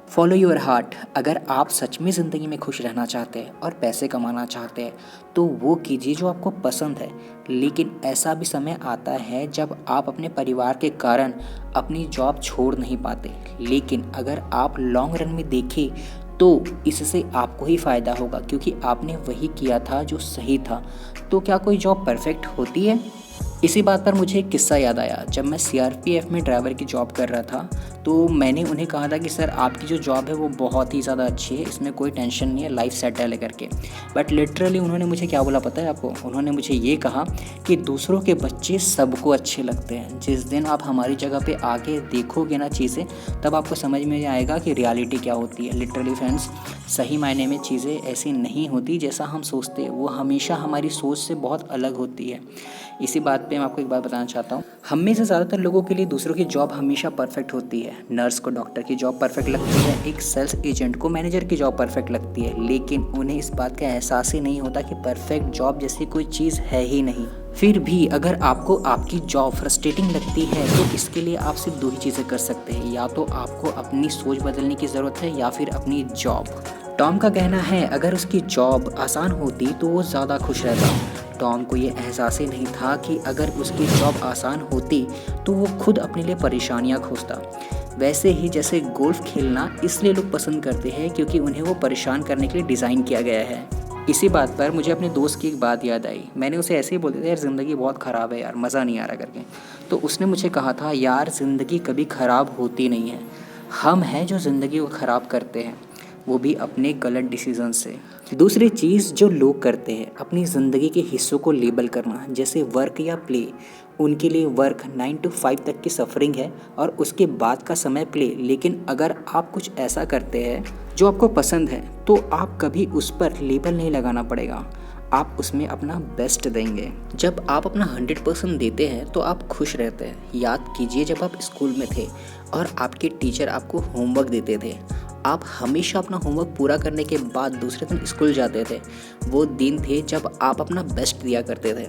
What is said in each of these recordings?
Follow your heart. अगर आप सच में ज़िंदगी में खुश रहना चाहते हैं और पैसे कमाना चाहते हैं तो वो कीजिए जो आपको पसंद है। लेकिन ऐसा भी समय आता है जब आप अपने परिवार के कारण अपनी जॉब छोड़ नहीं पाते। लेकिन अगर आप लॉन्ग रन में देखें तो इससे आपको ही फ़ायदा होगा, क्योंकि आपने वही किया था जो सही था। तो क्या कोई जॉब परफेक्ट होती है? इसी बात पर मुझे एक किस्सा याद आया। जब मैं सीआरपीएफ में ड्राइवर की जॉब कर रहा था तो मैंने उन्हें कहा था कि सर आपकी जो जॉब है वो बहुत ही ज़्यादा अच्छी है, इसमें कोई टेंशन नहीं है, लाइफ सेटल है करके। बट लिटरली उन्होंने मुझे क्या बोला पता है आपको? उन्होंने मुझे ये कहा कि दूसरों के बच्चे सबको अच्छे लगते हैं। जिस दिन आप हमारी जगह पे आके देखोगे ना चीज़ें, तब आपको समझ में आएगा कि रियलिटी क्या होती है। लिटरली फ्रेंड्स, सही मायने में चीज़ें ऐसी नहीं होती जैसा हम सोचते हैं, वो हमेशा हमारी सोच से बहुत अलग होती है। इसी बात पे मैं आपको एक बात बताना चाहता हूँ। हम में से ज़्यादातर लोगों के लिए दूसरों की जॉब हमेशा परफेक्ट होती है। नर्स को डॉक्टर की जॉब परफेक्ट लगती है, एक सेल्स एजेंट को मैनेजर की जॉब परफेक्ट लगती है, लेकिन उन्हें इस बात का एहसास ही नहीं होता कि परफेक्ट जॉब जैसी कोई चीज़ है ही नहीं। फिर भी अगर आपको आपकी जॉब फ्रस्ट्रेटिंग लगती है तो इसके लिए आप सिर्फ दो ही चीज़ें कर सकते हैं, या तो आपको अपनी सोच बदलने की ज़रूरत है या फिर अपनी जॉब। टॉम का कहना है अगर उसकी जॉब आसान होती तो वो ज़्यादा खुश रहता। टॉम को ये एहसास ही नहीं था कि अगर उसकी जॉब आसान होती तो वो खुद अपने लिए परेशानियाँ खोजता। वैसे ही जैसे गोल्फ खेलना इसलिए लोग पसंद करते हैं क्योंकि उन्हें वो परेशान करने के लिए डिज़ाइन किया गया है। इसी बात पर मुझे अपने दोस्त की एक बात याद आई। मैंने उसे ऐसे ही बोल दिया था, यार ज़िंदगी बहुत ख़राब है यार, मज़ा नहीं आ रहा करके। तो उसने मुझे कहा था, यार ज़िंदगी कभी ख़राब होती नहीं है, हम हैं जो ज़िंदगी को ख़राब करते हैं, वो भी अपने गलत डिसीजन से। दूसरी चीज़ जो लोग करते हैं, अपनी ज़िंदगी के हिस्सों को लेबल करना, जैसे वर्क या प्ले। उनके लिए वर्क 9 to 5 तक की सफरिंग है और उसके बाद का समय प्ले। लेकिन अगर आप कुछ ऐसा करते हैं जो आपको पसंद है तो आप कभी उस पर लेबल नहीं लगाना पड़ेगा, आप उसमें अपना बेस्ट देंगे। जब आप अपना 100% देते हैं तो आप खुश रहते हैं। याद कीजिए जब आप स्कूल में थे और आपके टीचर आपको होमवर्क देते थे, आप हमेशा अपना होमवर्क पूरा करने के बाद दूसरे दिन स्कूल जाते थे। वो दिन थे जब आप अपना बेस्ट दिया करते थे।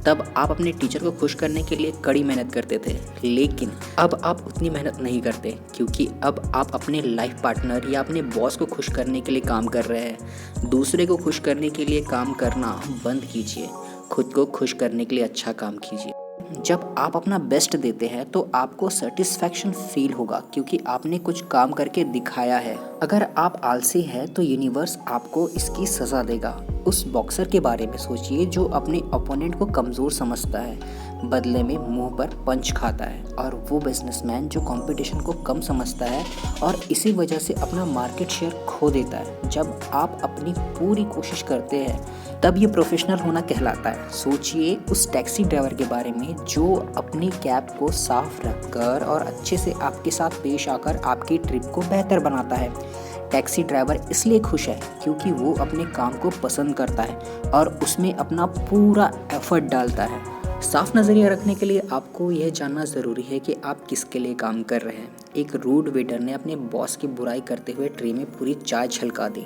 तब आप अपने टीचर को खुश करने के लिए कड़ी मेहनत करते थे। लेकिन अब आप उतनी मेहनत नहीं करते, क्योंकि अब आप अपने लाइफ पार्टनर या अपने बॉस को खुश करने के लिए काम कर रहे हैं। दूसरे को खुश करने के लिए काम करना बंद कीजिए, खुद को खुश करने के लिए अच्छा काम कीजिए। जब आप अपना बेस्ट देते हैं तो आपको सेटिस्फैक्शन फील होगा, क्योंकि आपने कुछ काम करके दिखाया है। अगर आप आलसी हैं तो यूनिवर्स आपको इसकी सज़ा देगा। उस बॉक्सर के बारे में सोचिए जो अपने ओपोनेंट को कमज़ोर समझता है, बदले में मुंह पर पंच खाता है, और वो बिजनेसमैन जो कंपटीशन को कम समझता है और इसी वजह से अपना मार्केट शेयर खो देता है। जब आप अपनी पूरी कोशिश करते हैं तब ये प्रोफेशनल होना कहलाता है। सोचिए उस टैक्सी ड्राइवर के बारे में जो अपनी कैब को साफ रखकर और अच्छे से आपके साथ पेश आकर आपकी ट्रिप को बेहतर बनाता है। टैक्सी ड्राइवर इसलिए खुश है क्योंकि वो अपने काम को पसंद करता है और उसमें अपना पूरा एफर्ट डालता है। साफ नज़रिया रखने के लिए आपको यह जानना ज़रूरी है कि आप किसके लिए काम कर रहे हैं। एक रूड वेटर ने अपने बॉस की बुराई करते हुए ट्रे में पूरी चाय छलका दी।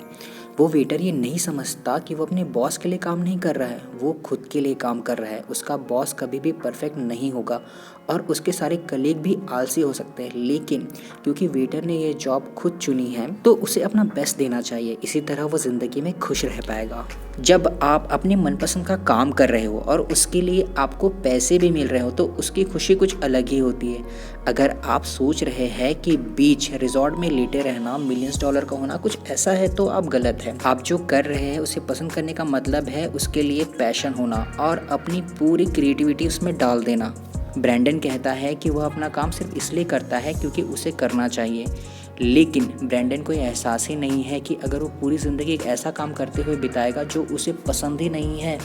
वो वेटर ये नहीं समझता कि वो अपने बॉस के लिए काम नहीं कर रहा है, वो खुद के लिए काम कर रहा है। उसका बॉस कभी भी परफेक्ट नहीं होगा और उसके सारे कलीग भी आलसी हो सकते हैं, लेकिन क्योंकि वेटर ने ये जॉब खुद चुनी है तो उसे अपना बेस्ट देना चाहिए। इसी तरह वो ज़िंदगी में खुश रह पाएगा। जब आप अपने मनपसंद का काम कर रहे हो और उसके लिए आपको पैसे भी मिल रहे हो तो उसकी खुशी कुछ अलग ही होती है। अगर आप सोच रहे हैं कि बीच रिजॉर्ट में लेटे रहना मिलियंस डॉलर का होना कुछ ऐसा है तो आप गलत है। आप जो कर रहे हैं उसे पसंद करने का मतलब है उसके लिए पैशन होना और अपनी पूरी क्रिएटिविटी उसमें डाल देना। ब्रैंडन कहता है कि वह अपना काम सिर्फ इसलिए करता है क्योंकि उसे करना चाहिए, लेकिन ब्रैंडन को यह एहसास ही नहीं है कि अगर वो पूरी ज़िंदगी एक ऐसा काम करते हुए बिताएगा जो उसे पसंद ही नहीं है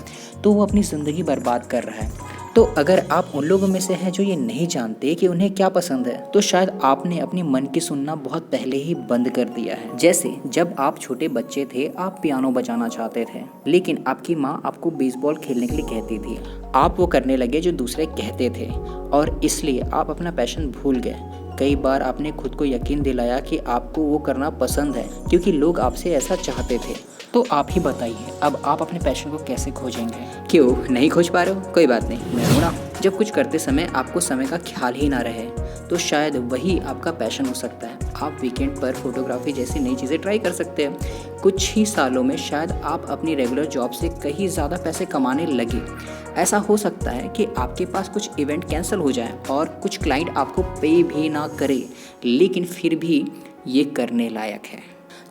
तो वो अपनी ज़िंदगी बर्बाद कर रहा है। तो अगर आप उन लोगों में से हैं जो ये नहीं जानते कि उन्हें क्या पसंद है, तो शायद आपने अपनी मन की सुनना बहुत पहले ही बंद कर दिया है। जैसे जब आप छोटे बच्चे थे, आप पियानो बजाना चाहते थे, लेकिन आपकी माँ आपको बेसबॉल खेलने के लिए कहती थी। आप वो करने लगे जो दूसरे कहते थे और इसलिए आप अपना पैशन भूल गए। कई बार आपने खुद को यकीन दिलाया कि आपको वो करना पसंद है क्योंकि लोग आपसे ऐसा चाहते थे। तो आप ही बताइए, अब आप अपने पैशन को कैसे खोजेंगे? क्यों नहीं खोज पा रहे हो? कोई बात नहीं, मैं हूं ना। जब कुछ करते समय आपको समय का ख्याल ही ना रहे, तो शायद वही आपका पैशन हो सकता है। आप वीकेंड पर फोटोग्राफी जैसी नई चीज़ें ट्राई कर सकते हैं। कुछ ही सालों में शायद आप अपनी रेगुलर जॉब से कहीं ज़्यादा पैसे कमाने लगे। ऐसा हो सकता है कि आपके पास कुछ इवेंट कैंसिल हो जाए और कुछ क्लाइंट आपको पे भी ना करे, लेकिन फिर भी ये करने लायक है।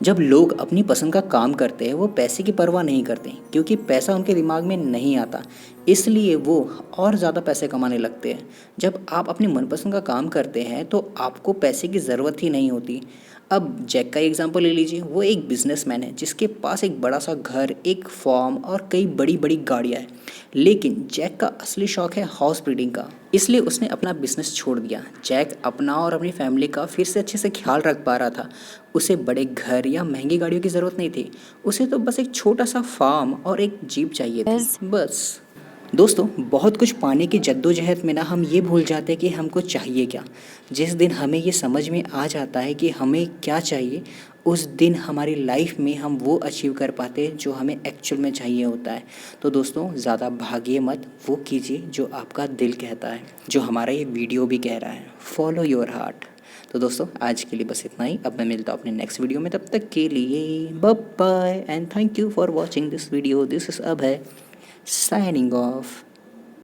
जब लोग अपनी पसंद का काम करते हैं, वो पैसे की परवाह नहीं करते, क्योंकि पैसा उनके दिमाग में नहीं आता, इसलिए वो और ज़्यादा पैसे कमाने लगते हैं। जब आप अपनी मनपसंद का काम करते हैं तो आपको पैसे की ज़रूरत ही नहीं होती। अब जैक का एग्जांपल ले लीजिए। वो एक बिजनेसमैन है जिसके पास एक बड़ा सा घर, एक फार्म और कई बड़ी बड़ी गाड़ियाँ हैं। लेकिन जैक का असली शौक है हॉर्स ब्रीडिंग का, इसलिए उसने अपना बिजनेस छोड़ दिया। जैक अपना और अपनी फैमिली का फिर से अच्छे से ख्याल रख पा रहा था। उसे बड़े घर या महंगी गाड़ियों की ज़रूरत नहीं थी। उसे तो बस एक छोटा सा फार्म और एक जीप चाहिए थी, बस। दोस्तों, बहुत कुछ पाने की जद्दोजहद में ना हम ये भूल जाते हैं कि हमको चाहिए क्या। जिस दिन हमें ये समझ में आ जाता है कि हमें क्या चाहिए, उस दिन हमारी लाइफ में हम वो अचीव कर पाते हैं जो हमें एक्चुअल में चाहिए होता है। तो दोस्तों, ज़्यादा भागिए मत, वो कीजिए जो आपका दिल कहता है, जो हमारा ये वीडियो भी कह रहा है, फॉलो योर हार्ट। तो दोस्तों, आज के लिए बस इतना ही। अब मैं मिलता हूँ अपने नेक्स्ट वीडियो में। तब तक के लिए bye bye and thank you for watching this video. This is Abhay, signing off.